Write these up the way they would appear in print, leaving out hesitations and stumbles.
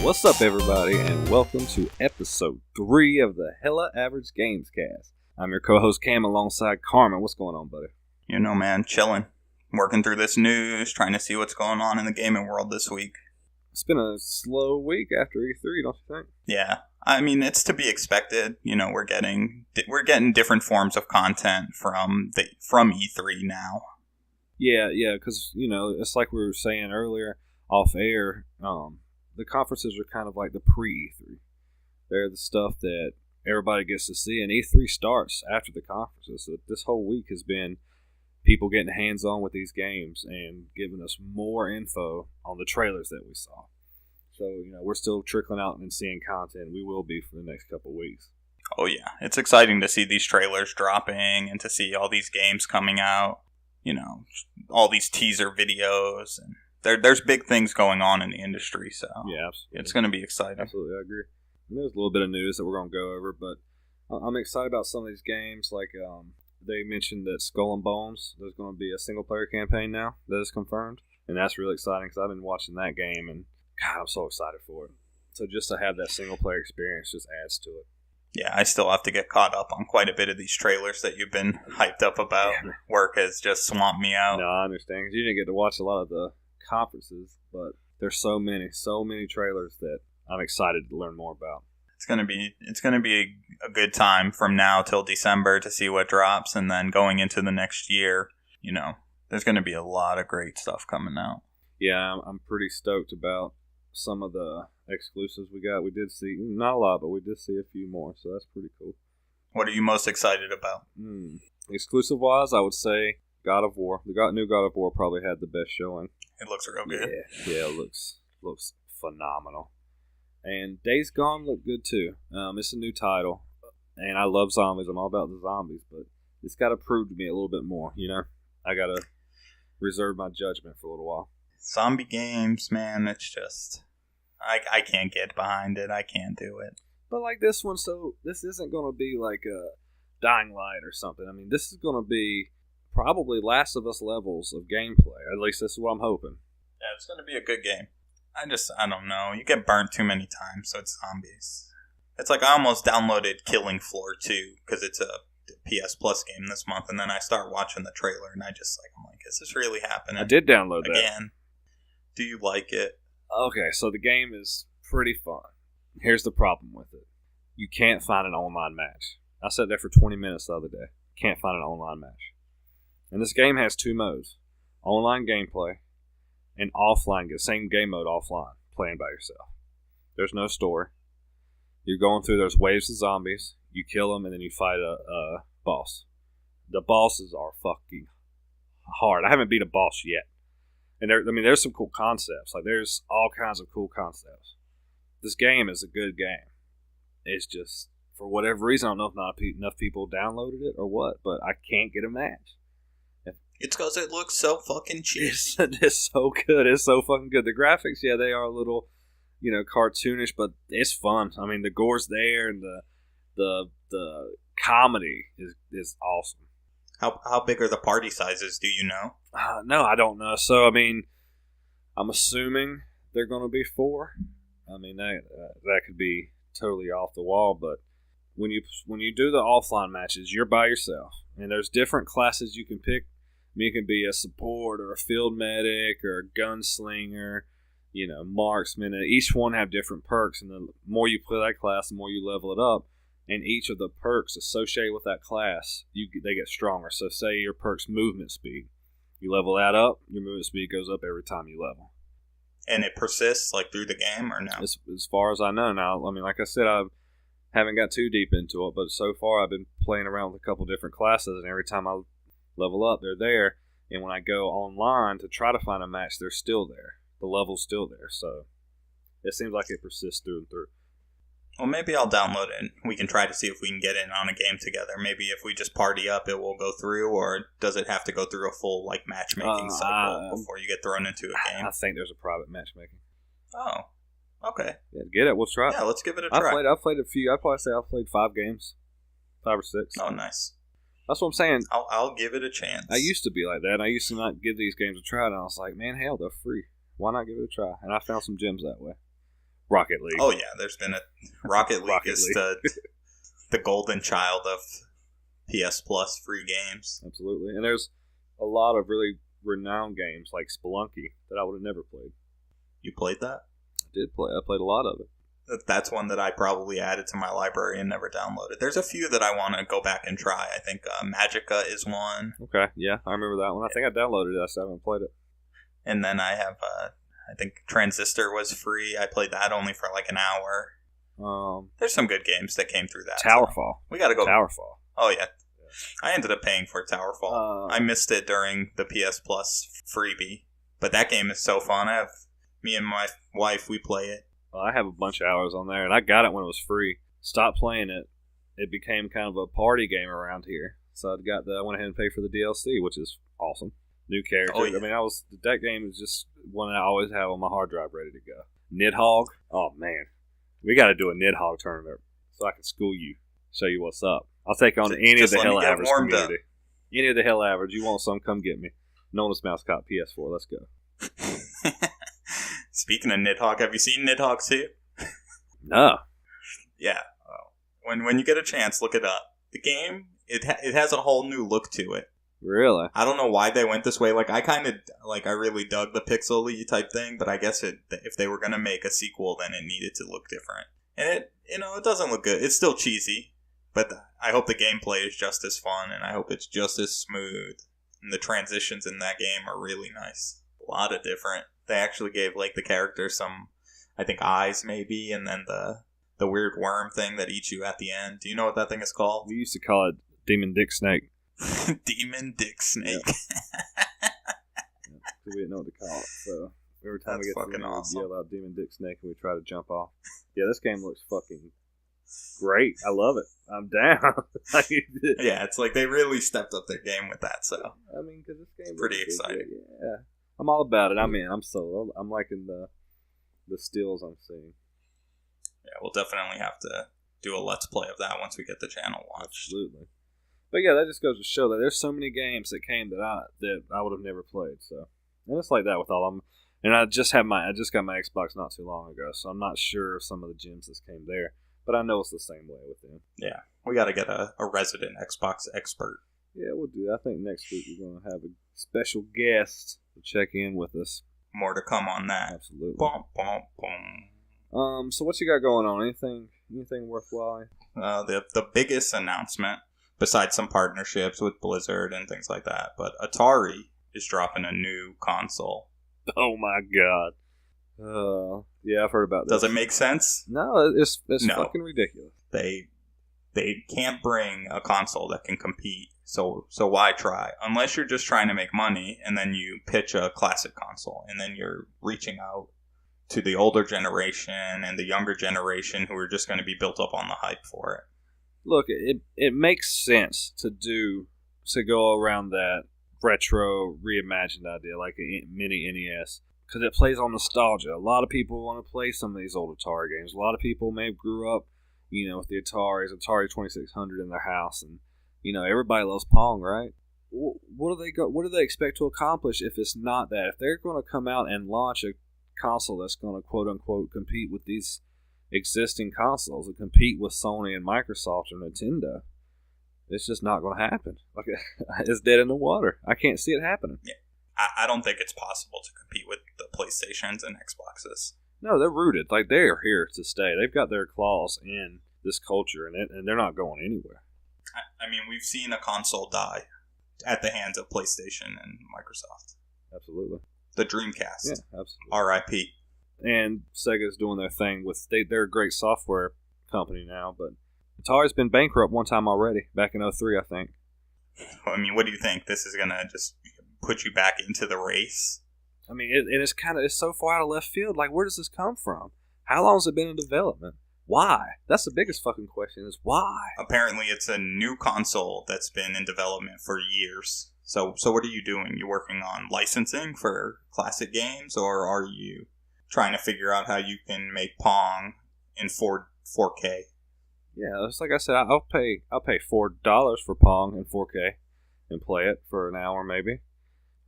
What's up, everybody, and welcome to episode 3 of the Hella Average Gamescast. I'm your co-host Cam alongside Carmen. What's going on, buddy? You know, man, chilling. Working through this news, trying to see what's going on in the gaming world this week. It's been a slow week after E3, don't you think? Yeah, I mean, it's to be expected. You know, we're getting different forms of content from E3 now. Yeah, because, you know, it's like we were saying earlier off air, the conferences are kind of like the pre-E3. They're the stuff that everybody gets to see, and E3 starts after the conferences. So this whole week has been people getting hands-on with these games and giving us more info on the trailers that we saw. So, you know, we're still trickling out and seeing content. We will be for the next couple of weeks. Oh, yeah. It's exciting to see these trailers dropping and to see all these games coming out. You know, all these teaser videos, and there's big things going on in the industry, so yeah, absolutely. It's going to be exciting. Absolutely, I agree. And there's a little bit of news that we're going to go over, but I'm excited about some of these games. Like, they mentioned that Skull and Bones, there's going to be a single-player campaign now that is confirmed, and that's really exciting because I've been watching that game, and God, I'm so excited for it. So just to have that single-player experience just adds to it. Yeah, I still have to get caught up on quite a bit of these trailers that you've been hyped up about. Yeah. Work has just swamped me out. No, I understand, because you didn't get to watch a lot of the conferences, but there's so many trailers that I'm excited to learn more about. It's gonna be a good time from now till December to see what drops, and then going into the next year, you know, there's gonna be a lot of great stuff coming out. Yeah, I'm pretty stoked about some of the exclusives we got. We did see, not a lot, but we did see a few more, so that's pretty cool. What are you most excited about? Exclusive-wise, I would say God of War. The new God of War probably had the best showing. It looks real good. Yeah, it looks phenomenal. And Days Gone looked good, too. It's a new title, and I love zombies. I'm all about the zombies, but it's got to prove to me a little bit more, you know? I got to reserve my judgment for a little while. Zombie games, man, it's just... I can't get behind it. I can't do it. But like this one, so this isn't going to be like a Dying Light or something. I mean, this is going to be probably Last of Us levels of gameplay. At least this is what I'm hoping. Yeah, it's going to be a good game. I don't know. You get burnt too many times, so it's zombies. It's like I almost downloaded Killing Floor 2 because it's a PS Plus game this month, and then I start watching the trailer, and I'm like, is this really happening? I did download that. Again. Do you like it? Okay, so the game is pretty fun. Here's the problem with it. You can't find an online match. I sat there for 20 minutes the other day. Can't find an online match. And this game has 2 modes. Online gameplay and offline, same game mode offline, playing by yourself. There's no story. You're going through, there's waves of zombies. You kill them and then you fight a boss. The bosses are fucking hard. I haven't beat a boss yet. And there's some cool concepts. Like, there's all kinds of cool concepts. This game is a good game. It's just, for whatever reason, I don't know if not enough people downloaded it or what, but I can't get a match. It's because it looks so fucking cheap. It's so good. It's so fucking good. The graphics, yeah, they are a little, you know, cartoonish, but it's fun. I mean, the gore's there, and the comedy is awesome. How big are the party sizes, do you know? No, I don't know. So, I mean, I'm assuming they're going to be 4. I mean, that could be totally off the wall, but when you do the offline matches, you're by yourself, and there's different classes you can pick. I mean, you can be a support or a field medic or a gunslinger, you know, marksman, and each one have different perks, and the more you play that class, the more you level it up. And each of the perks associated with that class, they get stronger. So say your perk's movement speed. You level that up, your movement speed goes up every time you level. And it persists, like, through the game, or no? As far as I know now. I mean, like I said, I haven't got too deep into it, but so far I've been playing around with a couple different classes, and every time I level up, they're there. And when I go online to try to find a match, they're still there. The level's still there, so it seems like it persists through and through. Well, maybe I'll download it. We can try to see if we can get in on a game together. Maybe if we just party up, it will go through, or does it have to go through a full, like, matchmaking cycle before you get thrown into a game? I think there's a private matchmaking. Oh, okay. Yeah, get it. We'll try it. Yeah, let's give it a try. I've played a few. I'd probably say I've played 5 games. 5 or 6. Oh, nice. That's what I'm saying. I'll give it a chance. I used to be like that. I used to not give these games a try, and I was like, man, hell, they're free. Why not give it a try? And I found some gems that way. Rocket League. Oh, yeah. There's been a... Rocket League is the golden child of PS Plus free games. Absolutely. And there's a lot of really renowned games like Spelunky that I would have never played. You played that? I did play. I played a lot of it. That's one that I probably added to my library and never downloaded. There's a few that I want to go back and try. I think Magica is one. Okay, yeah, I remember that one. I think I downloaded it. I still haven't played it. And then I have, I think Transistor was free. I played that only for like an hour. There's some good games that came through that. Towerfall. So we got to go. Towerfall. Oh, yeah. I ended up paying for Towerfall. I missed it during the PS Plus freebie. But that game is so fun. Me and my wife, we play it. Well, I have a bunch of hours on there, and I got it when it was free. Stopped playing it. It became kind of a party game around here. So I went ahead and paid for the DLC, which is awesome. New characters. Oh, yeah. I mean, that game is just one that I always have on my hard drive ready to go. Nidhogg. Oh, man. We got to do a Nidhogg tournament so I can school you, show you what's up. I'll take on any of the Hell Average community. Any of the Hell Average. You want some, come get me. Nonus Mouse Cop PS4. Let's go. Speaking of Nidhogg, have you seen Nidhogg 2? No. Yeah. When you get a chance, look it up. The game, it has a whole new look to it. Really? I don't know why they went this way. Like, I really dug the pixel-y type thing, but I guess if they were going to make a sequel, then it needed to look different. And it doesn't look good. It's still cheesy, but I hope the gameplay is just as fun, and I hope it's just as smooth. And the transitions in that game are really nice. A lot of different. They actually gave, like, the character some, I think, eyes, maybe, and then the weird worm thing that eats you at the end. Do you know what that thing is called? We used to call it Demon Dick Snake. Demon Dick Snake. Yeah. We didn't know what to call it, so every time we get to awesome. Yell out Demon Dick Snake and we try to jump off. Yeah, this game looks fucking great. I love it. I'm down. Yeah, it's like they really stepped up their game with that, so. I mean, because this game is pretty exciting. Yeah. I'm all about it. I'm in. I'm sold. I'm liking the stills I'm seeing. Yeah, we'll definitely have to do a Let's Play of that once we get the channel launched. Absolutely. But yeah, that just goes to show that there's so many games that came that I would have never played. So, and it's like that with all of them. And I just got my Xbox not too long ago, so I'm not sure of some of the gems that came there. But I know it's the same way with them. Yeah, we got to get a resident Xbox expert. Yeah, we'll do that. I think next week we're going to have a special guest to check in with us. More to come on that. Absolutely. Boom, boom, boom. So what you got going on? Anything worthwhile? The biggest announcement, besides some partnerships with Blizzard and things like that, but Atari is dropping a new console. Oh my god. Yeah, I've heard about this. Does it make sense? No, it's no. Fucking ridiculous. They can't bring a console that can compete, so why try? Unless you're just trying to make money, and then you pitch a classic console, and then you're reaching out to the older generation and the younger generation who are just going to be built up on the hype for it. Look, it makes sense to go around that retro reimagined idea, like a mini NES, because it plays on nostalgia. A lot of people want to play some of these old Atari games. A lot of people may have grew up, with the Atari 2600 in their house, and everybody loves Pong, right? What do they expect to accomplish if it's not that? If they're going to come out and launch a console that's going to quote unquote compete with these existing consoles and compete with Sony and Microsoft or Nintendo, it's just not going to happen. Like, it's dead in the water. I can't see it happening. Yeah, I don't think it's possible to compete with the PlayStations and Xboxes. No, they're rooted. Like, they're here to stay. They've got their claws in this culture, and they're not going anywhere. I mean, we've seen a console die at the hands of PlayStation and Microsoft. Absolutely. The Dreamcast. Yeah, absolutely. R.I.P. And Sega's doing their thing with they're a great software company now, but Atari's been bankrupt one time already, back in 2003, I think. I mean, what do you think? This is going to just put you back into the race? I mean, it's so far out of left field. Like, where does this come from? How long has it been in development? Why? That's the biggest fucking question, is why? Apparently it's a new console that's been in development for years. So what are you doing? You working on licensing for classic games, or are you trying to figure out how you can make Pong in 4K? Yeah, it's like I said, I'll pay $4 for Pong in 4K and play it for an hour maybe.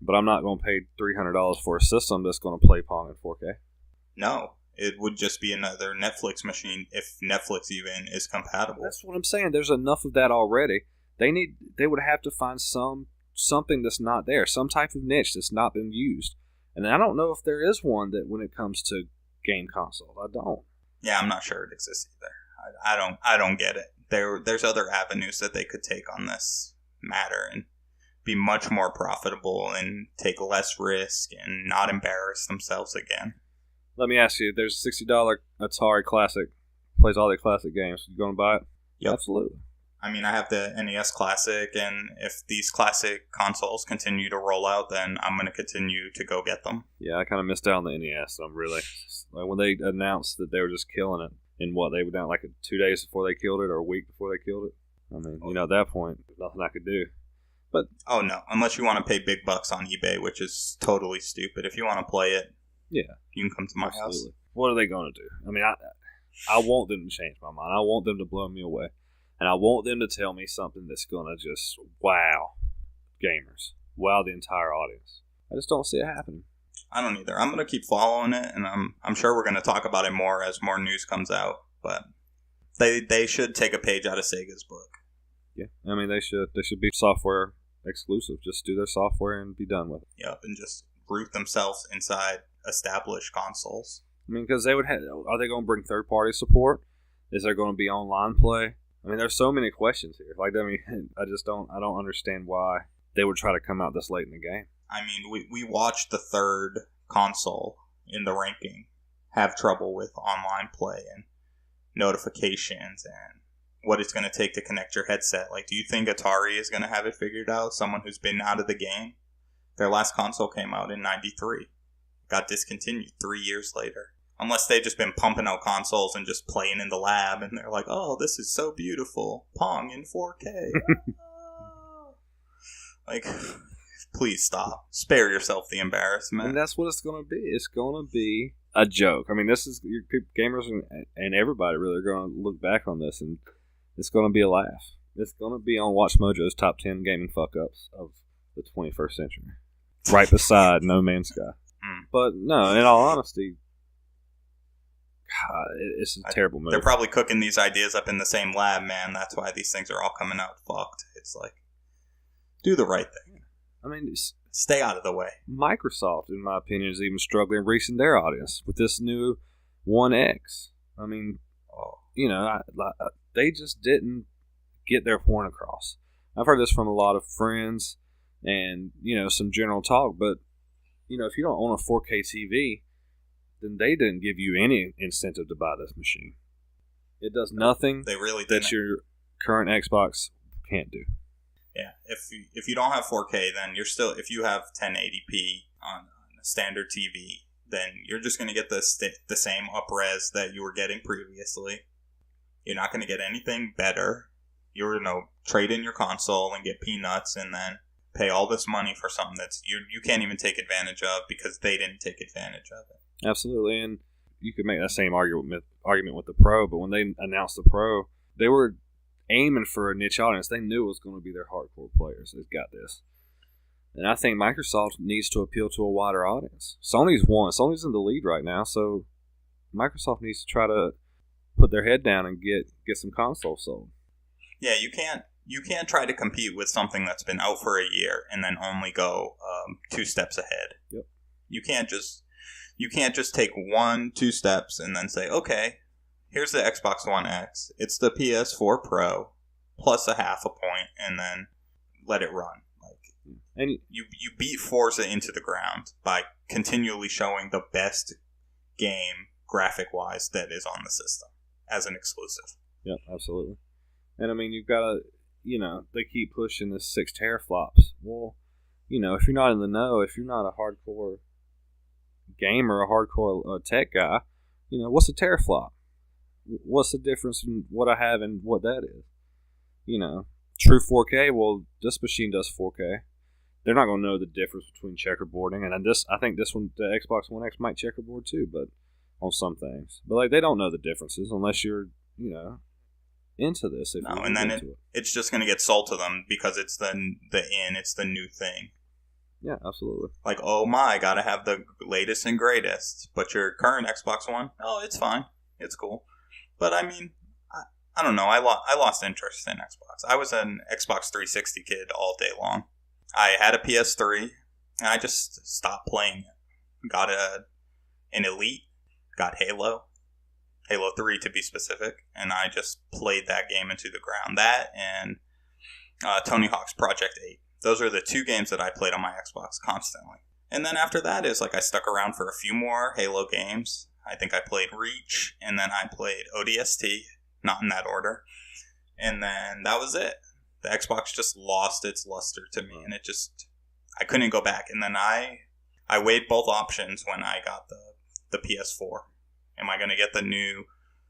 But I'm not going to pay $300 for a system that's going to play Pong in 4K. No. It would just be another Netflix machine if Netflix even is compatible. That's what I'm saying. There's enough of that already. They would have to find something that's not there, some type of niche that's not been used. And I don't know if there is one that when it comes to game consoles. I don't. Yeah, I'm not sure it exists either. I don't get it. There's other avenues that they could take on this matter and be much more profitable and take less risk and not embarrass themselves again. Let me ask you, there's a $60 Atari Classic, plays all the classic games. You going to buy it? Yep. Absolutely. I mean, I have the NES Classic, and if these classic consoles continue to roll out, then I'm going to continue to go get them. Yeah, I kind of missed out on the NES. So I'm really, like, when they announced that they were just killing it, and what, they were down like 2 days before they killed it, or a week before they killed it. I mean, at that point, there's nothing I could do. But oh no, unless you want to pay big bucks on eBay, which is totally stupid. If you want to play it, yeah, you can come to my house. What are they going to do? I mean, I want them to change my mind. I want them to blow me away. And I want them to tell me something that's going to just wow gamers, wow the entire audience. I just don't see it happening. I don't either. I'm going to keep following it, and I'm sure we're going to talk about it more as more news comes out. But they should take a page out of Sega's book. Yeah, I mean they should be software exclusive. Just do their software and be done with it. Yep, and just root themselves inside established consoles. I mean, because are they going to bring third party support? Is there going to be online play? I mean, there's so many questions here. Like, I mean, I don't understand why they would try to come out this late in the game. I mean, we watched the third console in the ranking have trouble with online play and notifications and what it's going to take to connect your headset. Like, do you think Atari is going to have it figured out? Someone who's been out of the game? Their last console came out in 93. Got discontinued 3 years later. Unless they've just been pumping out consoles and just playing in the lab, and they're like, oh, this is so beautiful. Pong in 4K. Like, please stop. Spare yourself the embarrassment. And that's what it's going to be. It's going to be a joke. I mean, this is your gamers and everybody really are going to look back on this, and it's going to be a laugh. It's going to be on Watch Mojo's top 10 gaming fuck-ups of the 21st century. Right beside No Man's Sky. But, no, in all honesty, God, it's a terrible move. They're probably cooking these ideas up in the same lab, man. That's why these things are all coming out fucked. It's like, do the right thing. I mean, stay out of the way. Microsoft, in my opinion, is even struggling reaching their audience with this new One X. I mean, they just didn't get their point across. I've heard this from a lot of friends and, some general talk, but, if you don't own a 4K TV, then they didn't give you any incentive to buy this machine. It does nothing they really that your current Xbox can't do. Yeah, if you don't have 4K, then you're still, if you have 1080p on a standard TV, then you're just going to get the same up-res that you were getting previously. You're not going to get anything better. You're going to trade in your console and get peanuts and then pay all this money for something that's you can't even take advantage of because they didn't take advantage of it. Absolutely, and you could make that same argument with the Pro, but when they announced the Pro, they were aiming for a niche audience. They knew it was going to be their hardcore players. They've got this. And I think Microsoft needs to appeal to a wider audience. Sony's in the lead right now, so Microsoft needs to try to put their head down and get some consoles sold. Yeah, you can't try to compete with something that's been out for a year and then only go 2 steps ahead. Yep. You can't just take 1-2 steps and then say, okay, here's the Xbox One X. It's the PS4 Pro plus a half a point, and then let it run. And you beat Forza into the ground by continually showing the best game graphic-wise that is on the system as an exclusive. Yeah, absolutely. And I mean, you've got to, they keep pushing this 6 teraflops. Well, if you're not in the know, if you're not a hardcore gamer, a hardcore tech guy, what's a teraflop? What's the difference in what I have and what that is? True 4K, well, this machine does 4K. They're not going to know the difference between checkerboarding, and I think this one, the Xbox One X, might checkerboard too, but on some things. But they don't know the differences unless you're, into this. No, and then it's just going to get sold to them because it's the new thing. Yeah, absolutely. Like, oh my, gotta have the latest and greatest. But your current Xbox One, oh, it's fine. It's cool. But I mean, I don't know. I lost interest in Xbox. I was an Xbox 360 kid all day long. I had a PS3, and I just stopped playing it. Got an Elite, got Halo 3 to be specific, and I just played that game into the ground. That and Tony Hawk's Project 8. Those are the two games that I played on my Xbox constantly. And then after that is like I stuck around for a few more Halo games. I think I played Reach, and then I played ODST, not in that order. And then that was it. The Xbox just lost its luster to me, and I couldn't go back. And then I weighed both options when I got the PS4. Am I going to get the new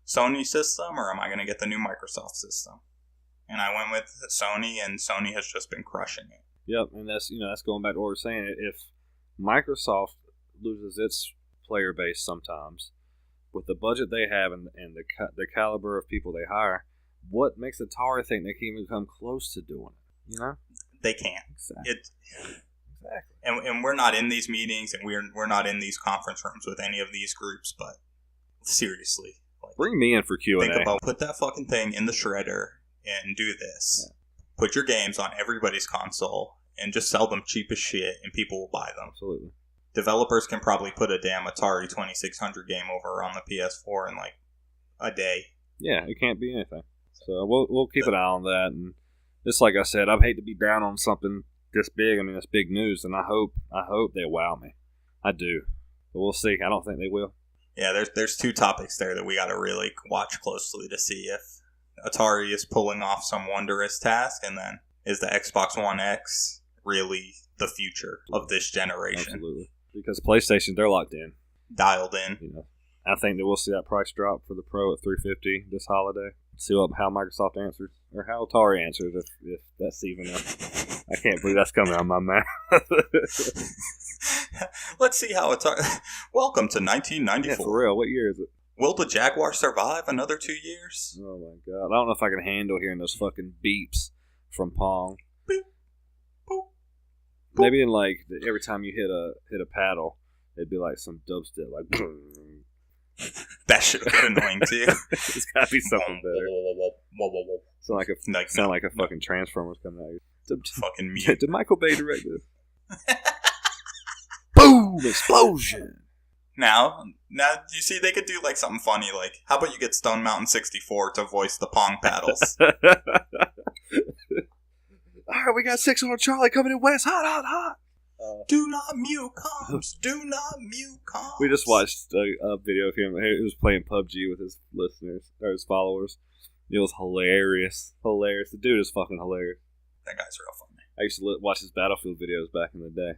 Sony system, or am I going to get the new Microsoft system? And I went with Sony, and Sony has just been crushing it. Yep, and that's going back to what we're saying. If Microsoft loses its player base sometimes, with the budget they have and the caliber of people they hire, what makes Atari think they can even come close to doing it? You know, they can't. Exactly. Exactly. And we're not in these meetings, and we're not in these conference rooms with any of these groups. But seriously, like, bring me in for Q&A. Think about put that fucking thing in the shredder and do this. Yeah. Put your games on everybody's console and just sell them cheap as shit, and people will buy them. Absolutely. Developers can probably put a damn Atari 2600 game over on the PS4 in like a day. Yeah, it can't be anything. So we'll keep an eye on that. And just like I said, I'd hate to be down on something this big. I mean, it's big news, and I hope they wow me. I do, but we'll see. I don't think they will. Yeah, there's two topics there that we got to really watch closely to see if Atari is pulling off some wondrous task, and then is the Xbox One X really the future of this generation? Absolutely, because PlayStation, they're locked in, dialed in. You know, I think that we'll see that price drop for the Pro at $350 this holiday. See how Microsoft answers, or how Atari answers, if that's even I can't believe that's coming out of my mouth. Let's see how Atari. Welcome to 1994. Yeah, for real. What year is it? Will the Jaguar survive another 2 years? Oh my god! I don't know if I can handle hearing those fucking beeps from Pong. Boop, boop, boop. Maybe in like every time you hit a paddle, it'd be like some dubstep, like. That should have been annoying too. It's gotta be something better. Sound like a fucking Transformers coming out. Fucking mute. Did Michael Bay direct this? Boom! Explosion! Now, you see, they could do like something funny, like, how about you get Stone Mountain 64 to voice the Pong paddles? Alright, we got 6 on Charlie coming in west. Hot, hot, hot! Do not mute comms. Do not mute comms. We just watched a video of him. He was playing PUBG with his listeners, or his followers. It was hilarious. Hilarious. The dude is fucking hilarious. That guy's real funny. I used to watch his Battlefield videos back in the day.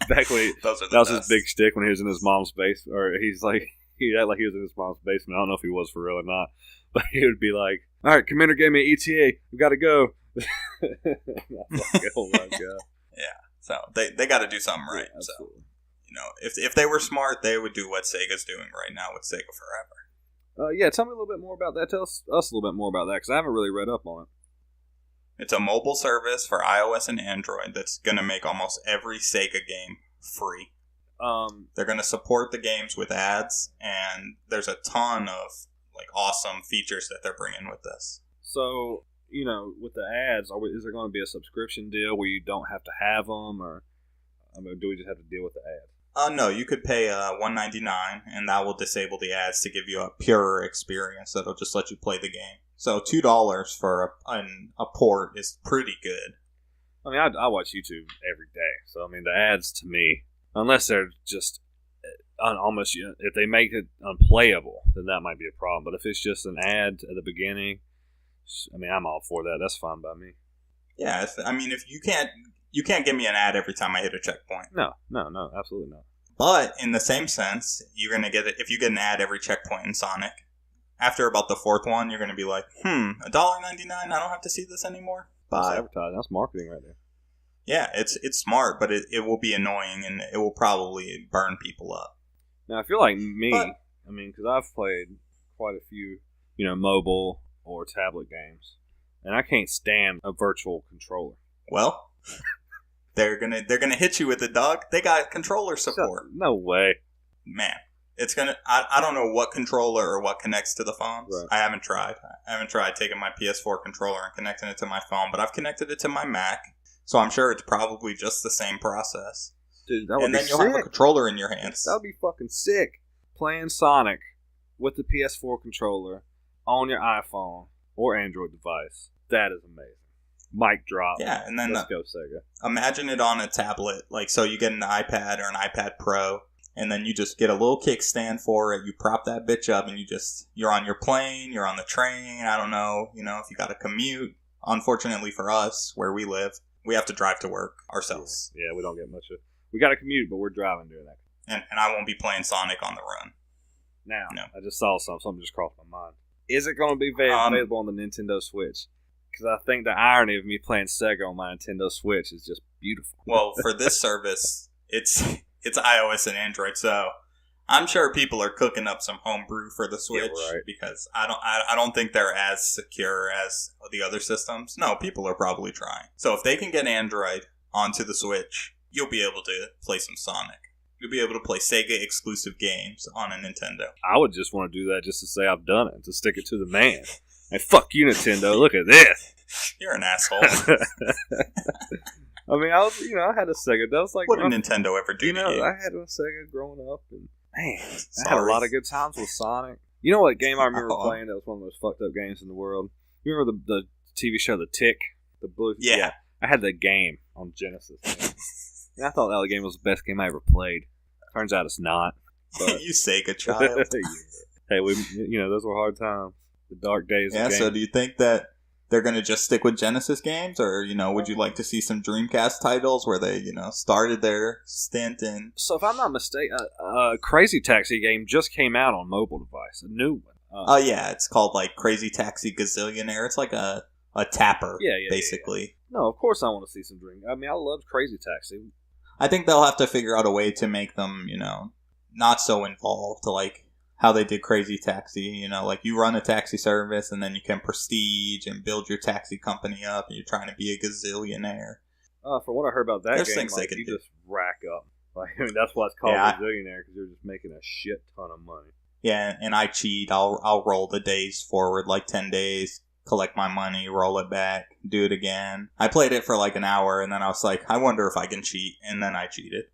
Back when that was his big stick when he was in his mom's basement, or he acted like he was in his mom's basement. I don't know if he was for real or not, but he would be like, "All right, Commander gave me an ETA. We got to go." Like, oh my god. Yeah, so they got to do something right. Yeah, so, you know, if they were smart, they would do what Sega's doing right now with Sega Forever. Yeah, tell me a little bit more about that. Tell us a little bit more about that, because I haven't really read up on it. It's a mobile service for iOS and Android that's going to make almost every Sega game free. They're going to support the games with ads, and there's a ton of like awesome features that they're bringing with this. So, you know, with the ads, is there going to be a subscription deal where you don't have to have them, or do we just have to deal with the ads? No, you could pay $1.99, and that will disable the ads to give you a purer experience that'll just let you play the game. So $2 for a port is pretty good. I mean, I watch YouTube every day, so I mean, the ads to me, unless they're just almost, you know, if they make it unplayable, then that might be a problem. But if it's just an ad at the beginning, I mean, I'm all for that. That's fine by me. Yeah, if you can't give me an ad every time I hit a checkpoint. No, absolutely not. But in the same sense, you're gonna get it if you get an ad every checkpoint in Sonic. After about the fourth one, you're gonna be like, $1.99. I don't have to see this anymore. Bye. That's advertising. That's marketing right there. Yeah, it's smart, but it will be annoying, and it will probably burn people up. Now, if you're like me, I mean, because I've played quite a few, you know, mobile or tablet games, and I can't stand a virtual controller. Well, They're gonna hit you with it, dog. They got controller support. No way. Man, it's gonna. I don't know what controller or what connects to the phones. Right. I haven't tried. Taking my PS4 controller and connecting it to my phone, but I've connected it to my Mac, so I'm sure it's probably just the same process. Dude, that would and be then you'll sick. have a controller in your hands. That would be fucking sick. Playing Sonic with the PS4 controller on your iPhone or Android device. That is amazing. Mic drop. Yeah, and then let's go Sega. Imagine it on a tablet. Like, so you get an iPad or an iPad Pro, and then you just get a little kickstand for it. You prop that bitch up, and you're on your plane, you're on the train. I don't know, if you got to commute. Unfortunately for us, where we live, we have to drive to work ourselves. Yeah, we don't get much of. We got to commute, but we're driving doing that. And I won't be playing Sonic on the run. Now, No. I just saw something just crossed my mind. Is it going to be available on the Nintendo Switch? Because I think the irony of me playing Sega on my Nintendo Switch is just beautiful. Well, for this service, it's iOS and Android, so I'm sure people are cooking up some homebrew for the Switch, right. Because I don't think they're as secure as the other systems. No, people are probably trying. So if they can get Android onto the Switch, you'll be able to play some Sonic. You'll be able to play Sega exclusive games on a Nintendo. I would just want to do that just to say I've done it, to stick it to the man. Hey, fuck you, Nintendo. Look at this. You're an asshole. I mean, I had a Sega. That was like, what did Nintendo ever do to you? I had a Sega growing up, and man, I had a lot of good times with Sonic. You know what game I remember playing that was one of the most fucked up games in the world? You remember the TV show The Tick? The blue? Yeah. I had that game on Genesis. And I thought that game was the best game I ever played. Turns out it's not. But You Sega child. Hey, those were hard times. The dark days. Yeah. Of So do you think that they're going to just stick with Genesis games, or would you like to see some Dreamcast titles where they started their stint in? So if I'm not mistaken, Crazy Taxi game just came out on mobile device, a new one. Oh yeah, it's called like Crazy Taxi Gazillionaire. It's like a tapper, basically. Yeah. No, of course I want to see some Dream. I mean, I love Crazy Taxi. I think they'll have to figure out a way to make them, not so involved, like how they did Crazy Taxi. Like you run a taxi service and then you can prestige and build your taxi company up, and you're trying to be a gazillionaire. From what I heard about that There's game, things they like, could you do. just rack up. Like, I mean, that's why it's called gazillionaire, because you're just making a shit ton of money. Yeah, and I cheat. I'll roll the days forward like 10 days, collect my money, roll it back, do it again. I played it for like an hour, and then I was like, I wonder if I can cheat, and then I cheated.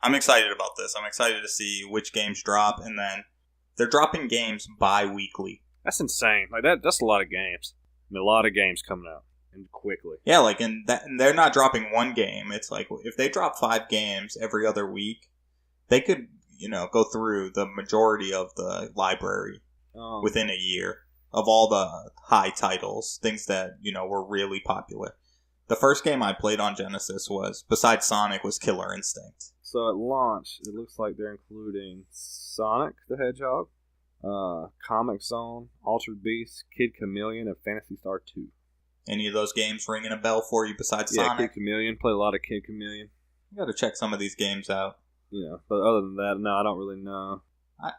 I'm excited about this. I'm excited to see which games drop, and then they're dropping games bi-weekly. That's insane. Like that's a lot of games. I mean, a lot of games coming out and quickly. Yeah, like and they're not dropping one game. It's like if they drop 5 games every other week, they could go through the majority of the library within a year of all the high titles, things that were really popular. The first game I played on Genesis besides Sonic, was Killer Instinct. So at launch, it looks like they're including Sonic the Hedgehog, Comic Zone, Altered Beast, Kid Chameleon, and Phantasy Star 2. Any of those games ringing a bell for you besides Yeah, Sonic? Kid Chameleon. Play a lot of Kid Chameleon. You got to check some of these games out. But other than that, no, I don't really know.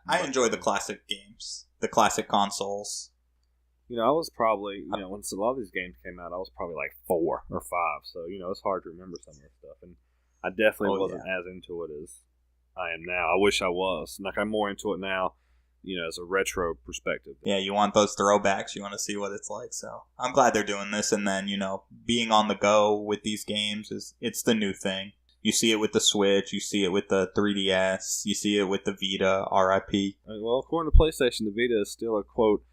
I enjoy the classic games, the classic consoles. I was probably, when a lot of these games came out, I was probably like 4 or 5. So, it's hard to remember some of this stuff. And I definitely wasn't as into it as I am now. I wish I was. Like, I'm more into it now, as a retro perspective. Yeah, you want those throwbacks. You want to see what it's like. So I'm glad they're doing this. And then, being on the go with these games it's the new thing. You see it with the Switch. You see it with the 3DS. You see it with the Vita, RIP. Well, according to PlayStation, the Vita is still a, quote,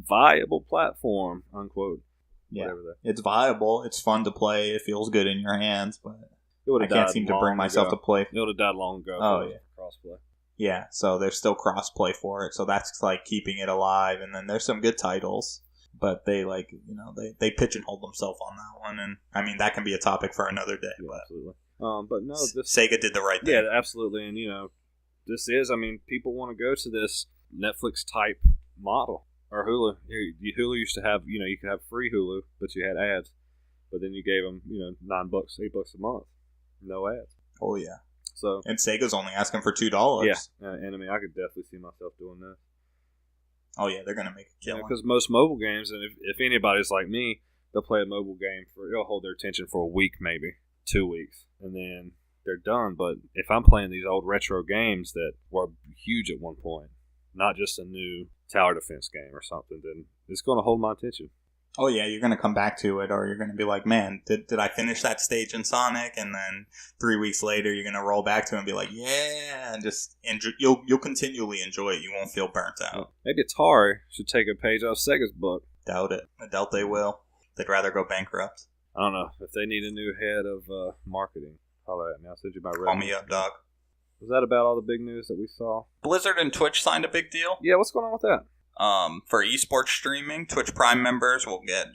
viable platform, unquote. Yeah, it's viable. It's fun to play. It feels good in your hands, but I can't seem to bring myself to play. It would have died long ago. Oh, yeah. Crossplay. Yeah, so there's still crossplay for it. So that's like keeping it alive. And then there's some good titles, but they they pigeonhole themselves on that one. And I mean, that can be a topic for another day. Yeah, but absolutely. But no, Sega did the right thing. Yeah, absolutely. And this is. I mean, people want to go to this Netflix type model or Hulu. Hulu used to have, you could have free Hulu, but you had ads. But then you gave them, $9, $8 a month, no ads. Oh yeah. So and Sega's only asking for $2. Yeah, and I mean, I could definitely see myself doing that. Oh yeah, they're gonna make a killing. Because most mobile games, and if anybody's like me, they'll play a mobile game it'll hold their attention for a week maybe. 2 weeks, and then they're done. But if I'm playing these old retro games that were huge at one point, not just a new tower defense game or something, then it's going to hold my attention. Oh yeah, you're going to come back to it, or you're going to be like, man, did I finish that stage in Sonic? And then 3 weeks later, you're going to roll back to it and be like, yeah, and just enjoy, you'll continually enjoy it. You won't feel burnt out. Maybe Atari should take a page off Sega's book. Doubt it. I doubt they will. They'd rather go bankrupt. I don't know. If they need a new head of marketing, holler at me. I'll send you my resume. Call me up, dog. Was that about all the big news that we saw? Blizzard and Twitch signed a big deal. Yeah, what's going on with that? For esports streaming, Twitch Prime members will get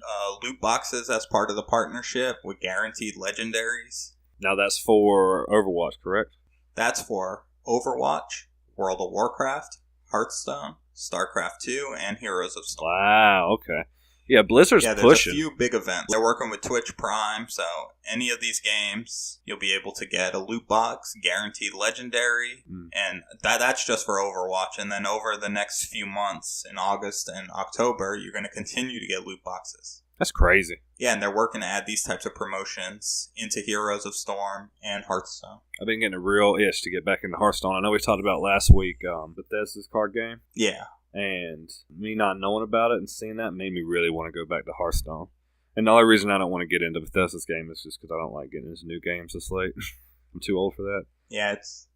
loot boxes as part of the partnership with guaranteed legendaries. Now that's for Overwatch, correct? That's for Overwatch, World of Warcraft, Hearthstone, StarCraft 2, and Heroes of Storm. Wow, okay. Yeah, Blizzard's there's pushing. A few big events. They're working with Twitch Prime, so any of these games, you'll be able to get a loot box, guaranteed legendary, and that's just for Overwatch. And then over the next few months, in August and October, you're going to continue to get loot boxes. That's crazy. Yeah, and they're working to add these types of promotions into Heroes of Storm and Hearthstone. I've been getting a real itch to get back into Hearthstone. I know we talked about last week, Bethesda's card game. Yeah. And me not knowing about it and seeing that made me really want to go back to Hearthstone. And the only reason I don't want to get into Bethesda's game is just because I don't like getting into new games this late. I'm too old for that. Yeah, it's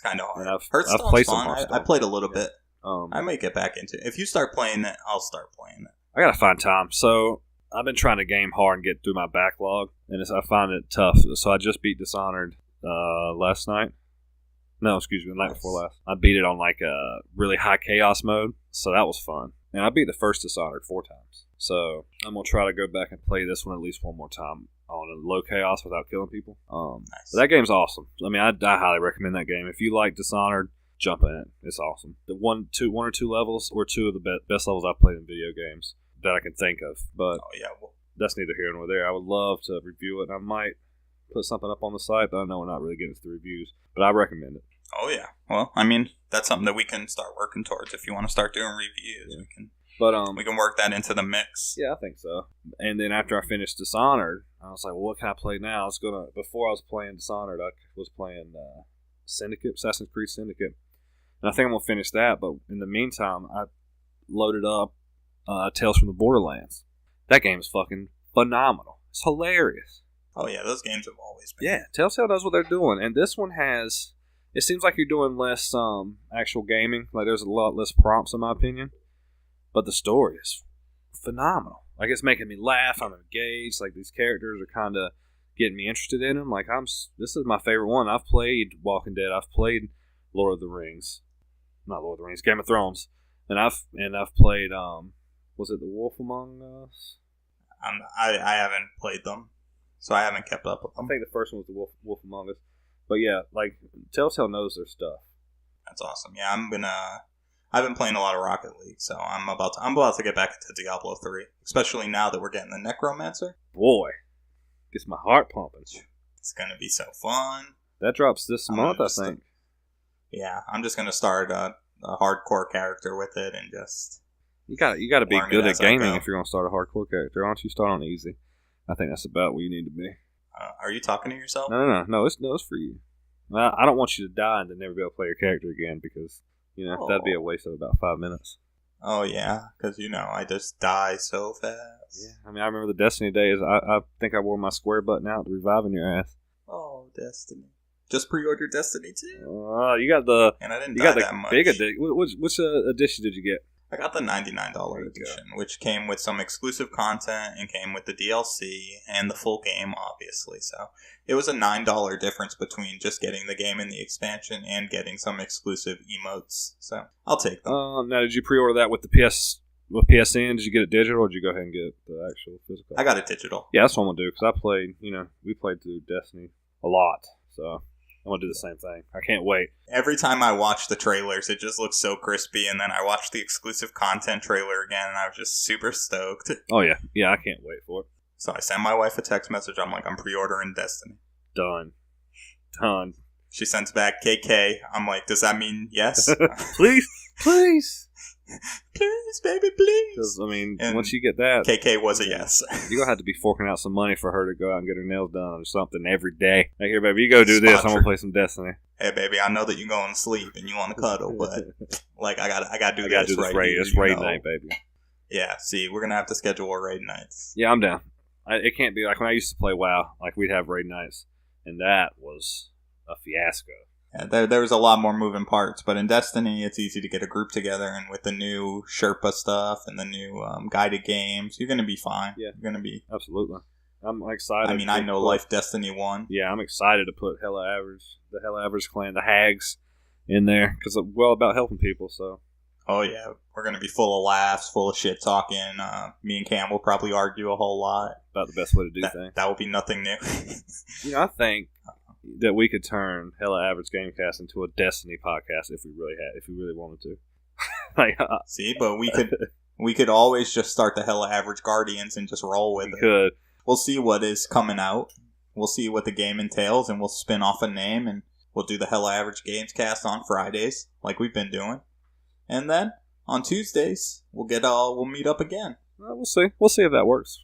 kind of hard. I've played some Hearthstone. I played a little bit. I might get back into it. If you start playing it, I'll start playing it. I gotta find time. So I've been trying to game hard and get through my backlog, and I find it tough. So I just beat Dishonored last night. No, excuse me, the night before last. I beat it on like a really high chaos mode, so that was fun. And I beat the first Dishonored 4 times. So I'm going to try to go back and play this one at least one more time on a low chaos without killing people. Nice. That game's awesome. I mean, I highly recommend that game. If you like Dishonored, jump in it. It's awesome. The one or two levels were two of the best levels I've played in video games that I can think of. But that's neither here nor there. I would love to review it, and I might put something up on the site, but I know we're not really getting to the reviews. But I recommend it. Oh, yeah. Well, I mean, that's something that we can start working towards. If you want to start doing reviews, we can work that into the mix. Yeah, I think so. And then after I finished Dishonored, I was like, well, what can I play now? Before I was playing Dishonored, I was playing Assassin's Creed Syndicate. And I think I'm going to finish that, but in the meantime, I loaded up Tales from the Borderlands. That game is fucking phenomenal. It's hilarious. Oh, yeah, those games have always been. Yeah, Telltale knows what they're doing. And this one has... It seems like you're doing less actual gaming. Like, there's a lot less prompts, in my opinion. But the story is phenomenal. Like, it's making me laugh. I'm engaged. Like, these characters are kind of getting me interested in them. Like, this is my favorite one. I've played Walking Dead. I've played Lord of the Rings. Not Lord of the Rings. Game of Thrones. And I've played, was it The Wolf Among Us? I haven't played them, so I haven't kept up with them. I think the first one was The Wolf Among Us. But yeah, like, Telltale knows their stuff. That's awesome. Yeah, I've been playing a lot of Rocket League, so I'm about to get back into Diablo 3, especially now that we're getting the Necromancer. Boy, gets my heart pumping. It's gonna be so fun. That drops this month, I think. Yeah, I'm just gonna start a hardcore character with it and just. You got to be good at gaming if you're gonna start a hardcore character. Why don't you start on easy? I think that's about what you need to be. Are you talking to yourself? No. It's for you. I don't want you to die and then never be able to play your character again because that'd be a waste of about 5 minutes. Oh yeah, because I just die so fast. Yeah, I mean I remember the Destiny days. I think I wore my square button out to reviving your ass. Oh, Destiny! Just pre-ordered Destiny 2. You got the and I didn't die that much. Big edition. Which edition did you get? I got the $99 edition, which came with some exclusive content and came with the DLC and the full game, obviously. So it was a $9 difference between just getting the game and the expansion and getting some exclusive emotes. So I'll take them. Now, did you pre-order that with the PSN? Did you get it digital, or did you go ahead and get the actual physical? I got it digital. Yeah, that's what I'm gonna do because I played. We played through Destiny a lot, so. I'm going to do the same thing. I can't wait. Every time I watch the trailers, it just looks so crispy, and then I watch the exclusive content trailer again, and I was just super stoked. Oh, yeah. Yeah, I can't wait for it. So I send my wife a text message. I'm like, I'm pre-ordering Destiny. Done. She sends back KK. I'm like, does that mean yes? Please. Please, baby, please. Because, I mean, And once you get that... KK was a yes. You're going to have to be forking out some money for her to go out and get her nails done or something every day. Like, here, baby, you go do this. I'm going to play some Destiny. Hey, baby, I know that you're going to sleep and you want to cuddle, but, like, I got to do this right right here. It's you raid know. night, baby. Yeah, see, we're going to have to schedule a raid nights. Yeah, I'm down. It can't be like when I used to play WoW. Like, we'd have raid nights. And that was a fiasco. Yeah, there was a lot more moving parts, but in Destiny, it's easy to get a group together, and with the new Sherpa stuff and the new guided games, you're going to be fine. Yeah. You're going to be... Absolutely. I'm excited. I mean, I know Life Destiny 1. Yeah, I'm excited to put the Hella Average clan, the Hags, in there, because I'm well about helping people, so... Oh, yeah. We're going to be full of laughs, full of shit talking. Me and Cam will probably argue a whole lot. About the best way to do things. That will be nothing new. I think that we could turn Hella Average Gamecast into a Destiny podcast if we really wanted to. See, but we could always just start the Hella Average Guardians and just roll with it. Could. We'll see what is coming out. We'll see what the game entails, and we'll spin off a name, and we'll do the Hella Average Gamescast on Fridays, like we've been doing. And then on Tuesdays, we'll meet up again. We'll see. We'll see if that works.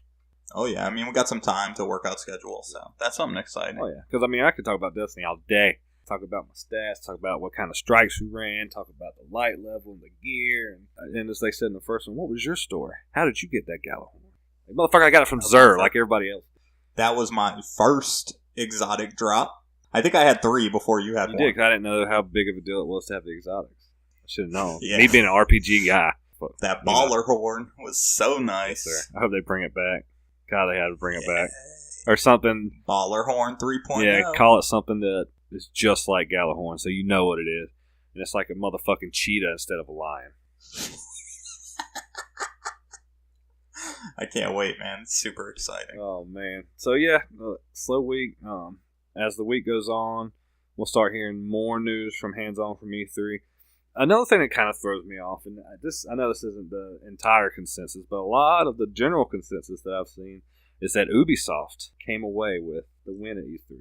Oh yeah, I mean we got some time to work out schedule, so that's something exciting. Oh yeah, because I mean I could talk about Destiny all day. Talk about my stats. Talk about what kind of strikes we ran. Talk about the light level and the gear. And as they said in the first one, what was your story? How did you get that Gallahorn? Like, motherfucker, I got it from Xur, like everybody else. That was my first exotic drop. I think I had 3 before you had 1. You did, 'cause I didn't know how big of a deal it was to have the exotics. I should have known. Yeah. Me being an RPG guy. That baller horn was so nice. Yes, I hope they bring it back. God, they had to bring it back. Or something. Baller horn 3.0. Yeah, call it something that is just like Gallahorn, so you know what it is. And it's like a motherfucking cheetah instead of a lion. I can't wait, man. It's super exciting. Oh, man. So, yeah, slow week. As the week goes on, we'll start hearing more news from hands-on from E3. Another thing that kind of throws me off, and I know this isn't the entire consensus, but a lot of the general consensus that I've seen is that Ubisoft came away with the win at E3.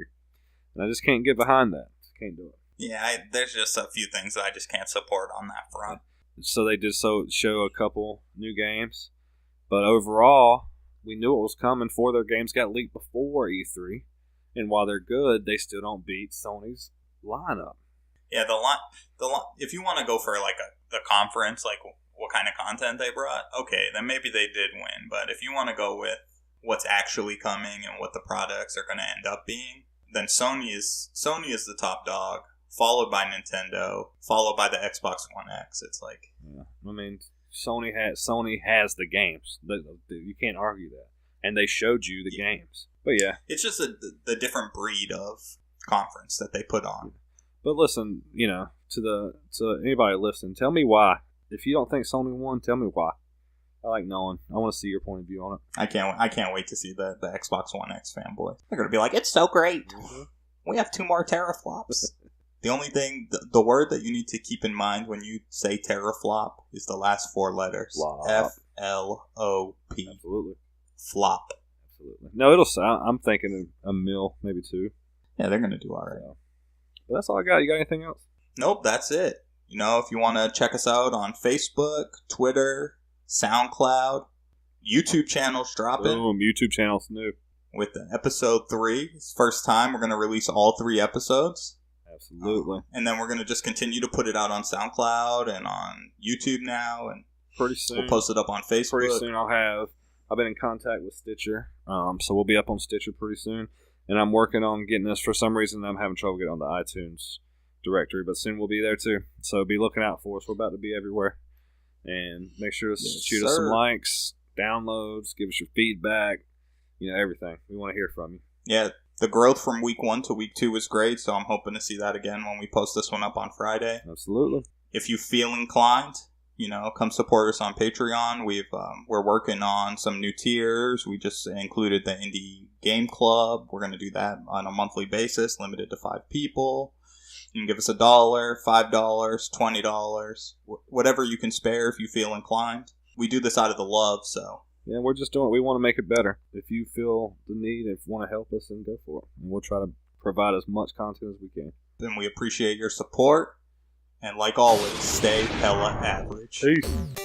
And I just can't get behind that. Just can't do it. Yeah, there's just a few things that I just can't support on that front. So they did show a couple new games. But overall, we knew it was coming. 4 of their games got leaked before E3. And while they're good, they still don't beat Sony's lineup. Yeah, if you want to go for like the conference, like what kind of content they brought, okay, then maybe they did win. But if you want to go with what's actually coming and what the products are going to end up being, then Sony is the top dog, followed by Nintendo, followed by the Xbox One X. It's like, yeah, I mean, Sony has the games. You can't argue that, and they showed you the games. But yeah, it's just the different breed of conference that they put on. But listen, to anybody listening, tell me why. If you don't think Sony won, tell me why. I like knowing. I want to see your point of view on it. I can't wait to see the Xbox One X fanboy. They're going to be like, it's so great. Mm-hmm. We have 2 more teraflops. The only thing, the word that you need to keep in mind when you say teraflop is the last 4 letters. Flop. F-L-O-P. Absolutely. Flop. Absolutely. No, I'm thinking a mil, maybe 2. Yeah, they're going to do all right. So, but that's all I got. You got anything else? Nope, that's it. If you want to check us out on Facebook, Twitter, SoundCloud, YouTube channels dropping. Boom, YouTube channels new. With episode 3. It's first time we're going to release all 3 episodes. Absolutely. And then we're going to just continue to put it out on SoundCloud and on YouTube now. And pretty soon. We'll post it up on Facebook. Pretty soon I've been in contact with Stitcher. So we'll be up on Stitcher pretty soon. And I'm working on getting us, for some reason, I'm having trouble getting on the iTunes directory, but soon we'll be there too. So be looking out for us. We're about to be everywhere. And make sure to shoot us some likes, downloads, give us your feedback, everything. We want to hear from you. Yeah, the growth from week 1 to week 2 is great, so I'm hoping to see that again when we post this one up on Friday. Absolutely. If you feel inclined, come support us on Patreon. We're working on some new tiers. We just included the Indie Game Club. We're going to do that on a monthly basis, limited to 5 people. You can give us $1, $5, $20, whatever you can spare if you feel inclined. We do this out of the love, so. Yeah, we're just doing it. We want to make it better. If you feel the need, if you want to help us, then go for it. And we'll try to provide as much content as we can. Then we appreciate your support. And like always, stay hella average. Peace.